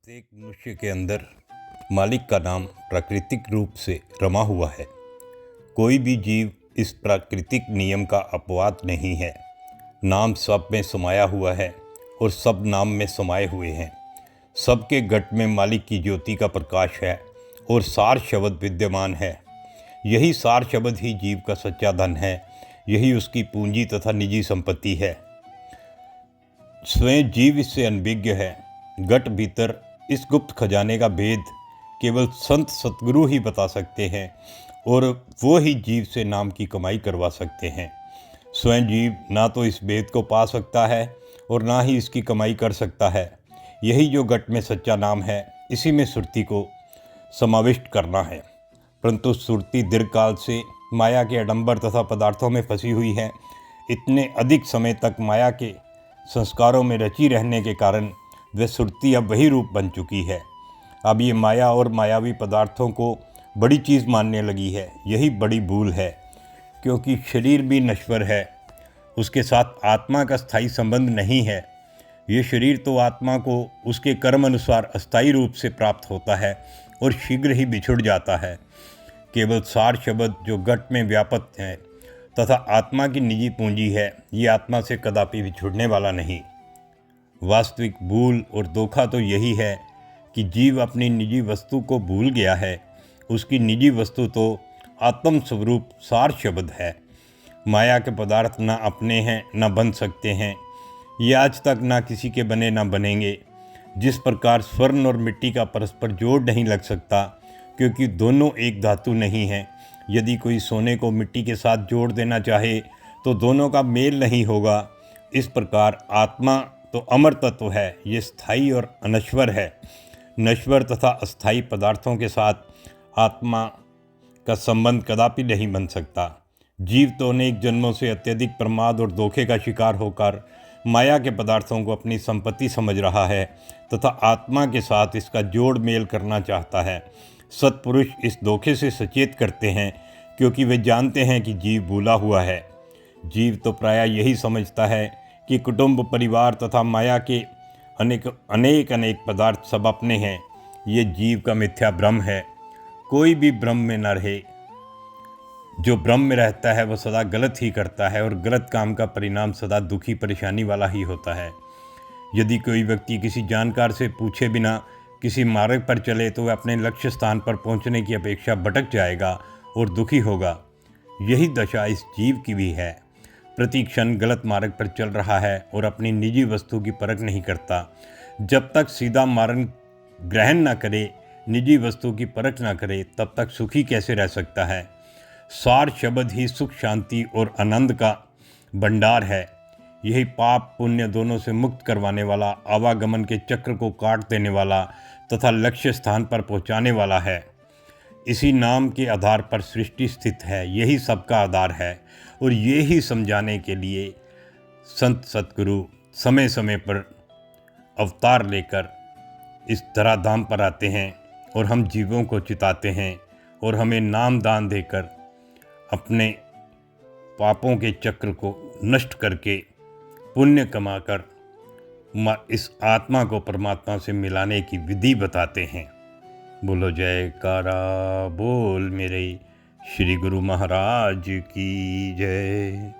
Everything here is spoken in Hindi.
प्रत्येक मनुष्य के अंदर मालिक का नाम प्राकृतिक रूप से रमा हुआ है। कोई भी जीव इस प्राकृतिक नियम का अपवाद नहीं है। नाम सब में समाया हुआ है और सब नाम में समाये हुए हैं। सबके घट में मालिक की ज्योति का प्रकाश है और सार शब्द विद्यमान है। यही सार शब्द ही जीव का सच्चा धन है। यही उसकी पूंजी तथा निजी संपत्ति है। स्वयं जीव इससे अनभिज्ञ है। घट भीतर इस गुप्त खजाने का भेद केवल संत सतगुरु ही बता सकते हैं और वो ही जीव से नाम की कमाई करवा सकते हैं। स्वयं जीव ना तो इस भेद को पा सकता है और ना ही इसकी कमाई कर सकता है। यही जो घट में सच्चा नाम है, इसी में सुरती को समाविष्ट करना है। परंतु सुरती दीर्घकाल से माया के आडंबर तथा पदार्थों में फंसी हुई है। इतने अधिक समय तक माया के संस्कारों में रची रहने के कारण वह सुरती अब वही रूप बन चुकी है। अब ये माया और मायावी पदार्थों को बड़ी चीज़ मानने लगी है। यही बड़ी भूल है, क्योंकि शरीर भी नश्वर है, उसके साथ आत्मा का स्थायी संबंध नहीं है। ये शरीर तो आत्मा को उसके कर्म अनुसार अस्थायी रूप से प्राप्त होता है और शीघ्र ही बिछुड़ जाता है। केवल सार शब्द जो घट में व्यापक है तथा आत्मा की निजी पूंजी है, ये आत्मा से कदापि बिछुड़ने वाला नहीं। वास्तविक भूल और धोखा तो यही है कि जीव अपनी निजी वस्तु को भूल गया है। उसकी निजी वस्तु तो आत्म स्वरूप सार शब्द है। माया के पदार्थ ना अपने हैं ना बन सकते हैं। ये आज तक ना किसी के बने ना बनेंगे। जिस प्रकार स्वर्ण और मिट्टी का परस्पर जोड़ नहीं लग सकता, क्योंकि दोनों एक धातु नहीं हैं। यदि कोई सोने को मिट्टी के साथ जोड़ देना चाहे तो दोनों का मेल नहीं होगा। इस प्रकार आत्मा तो अमर तत्व है। ये स्थायी और अनश्वर है। नश्वर तथा अस्थायी पदार्थों के साथ आत्मा का संबंध कदापि नहीं बन सकता। जीव तो अनेक जन्मों से अत्यधिक प्रमाद और धोखे का शिकार होकर माया के पदार्थों को अपनी संपत्ति समझ रहा है तथा आत्मा के साथ इसका जोड़ मेल करना चाहता है। सत्पुरुष इस धोखे से सचेत करते हैं, क्योंकि वे जानते हैं कि जीव भूला हुआ है। जीव तो प्रायः यही समझता है कि कुटुंब, परिवार तथा माया के अनेक पदार्थ सब अपने हैं। ये जीव का मिथ्या भ्रम है। कोई भी भ्रम में न रहे। जो भ्रम में रहता है वह सदा गलत ही करता है और गलत काम का परिणाम सदा दुखी परेशानी वाला ही होता है। यदि कोई व्यक्ति किसी जानकार से पूछे बिना किसी मार्ग पर चले तो वह अपने लक्ष्य स्थान पर पहुंचने की अपेक्षा भटक जाएगा और दुखी होगा। यही दशा इस जीव की भी है। प्रति क्षण गलत मार्ग पर चल रहा है और अपनी निजी वस्तु की परख नहीं करता। जब तक सीधा मार्ग ग्रहण न करे, निजी वस्तु की परख न करे, तब तक सुखी कैसे रह सकता है। सार शब्द ही सुख, शांति और आनंद का भंडार है। यही पाप पुण्य दोनों से मुक्त करवाने वाला, आवागमन के चक्र को काट देने वाला तथा लक्ष्य स्थान पर पहुंचाने वाला है। इसी नाम के आधार पर सृष्टि स्थित है। यही सबका आधार है और ये ही समझाने के लिए संत सतगुरु समय समय पर अवतार लेकर इस धराधाम पर आते हैं और हम जीवों को चिताते हैं और हमें नाम दान देकर अपने पापों के चक्र को नष्ट करके पुण्य कमाकर इस आत्मा को परमात्मा से मिलाने की विधि बताते हैं। बोलो जयकारा बोल मेरे श्री गुरु महाराज की जय।